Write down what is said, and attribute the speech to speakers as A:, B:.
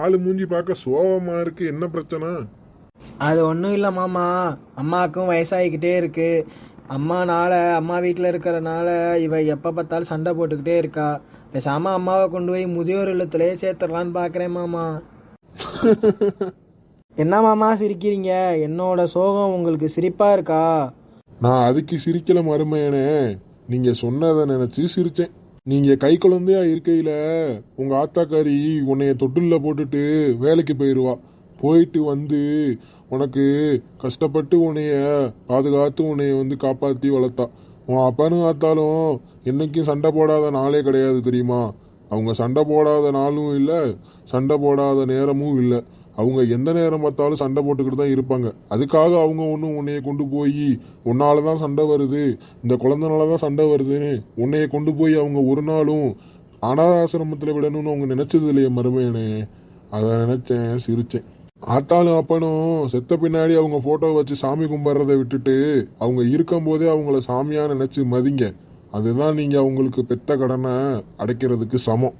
A: ஆளு மூஞ்சி பார்க்க சோகமா இருக்கு, என்ன பிரச்சனை?
B: அது ஒன்றும் இல்லை மாமா. அம்மாவுக்கும் வயசாகிக்கிட்டே இருக்கு. அம்மா வீட்டில் இருக்கிறனால இவ எப்போ பார்த்தாலும் சண்டை போட்டுக்கிட்டே இருக்கா. பேசாம அம்மாவை கொண்டு போய் முதியோர் இல்லத்திலேயே சேர்த்துடலான்னு பார்க்குறேன் மாமா. என்ன மாமா சிரிக்கிறீங்க? என்னோட சோகம் உங்களுக்கு சிரிப்பா இருக்கா?
A: நான் அதுக்கு சிரிக்கல மருமையனே, நீங்க சொன்னதை நினைச்சு சிரிச்சேன். நீங்க கை குழந்தையா இருக்கையில உங்க ஆத்தாக்காரி உன்னைய தொட்டில்ல போட்டுட்டு வேலைக்கு போயிடுவா. போயிட்டு வந்து உனக்கு கஷ்டப்பட்டு உன்னைய பாதுகாத்து உன்னைய வந்து காப்பாத்தி வளர்த்தா. உன் அப்பனும் ஆத்தாலும் என்னைக்கும் சண்டை போடாத நாளே கிடையாது தெரியுமா? அவங்க சண்டை போடாத நாளும் இல்லை, சண்டை போடாத நேரமும் இல்லை. அவங்க எந்த நேரம் பார்த்தாலும் சண்டை போட்டுக்கிட்டு தான் இருப்பாங்க. அதுக்காக அவங்க ஒன்றும் உன்னைய கொண்டு போய் உன்னால தான் சண்டை வருது, இந்த குழந்தைனால தான் சண்டை வருதுன்னு உன்னைய கொண்டு போய் அவங்க ஒரு நாளும் அனாதாசிரமத்தில் விடணும்னு அவங்க நினைச்சது இல்லையே மருமையனே. அதை நினைச்சேன், சிரிச்சேன். ஆத்தாலும் அப்பனும் செத்த பின்னாடி அவங்க போட்டோ வச்சு சாமி கும்பிட்றதை விட்டுட்டு அவங்க இருக்கும் போதே அவங்கள சாமியா நினைச்சு மதிங்க. அதுதான் நீங்க அவங்களுக்கு பெத்த கடனை அடைக்கிறதுக்கு சமம்.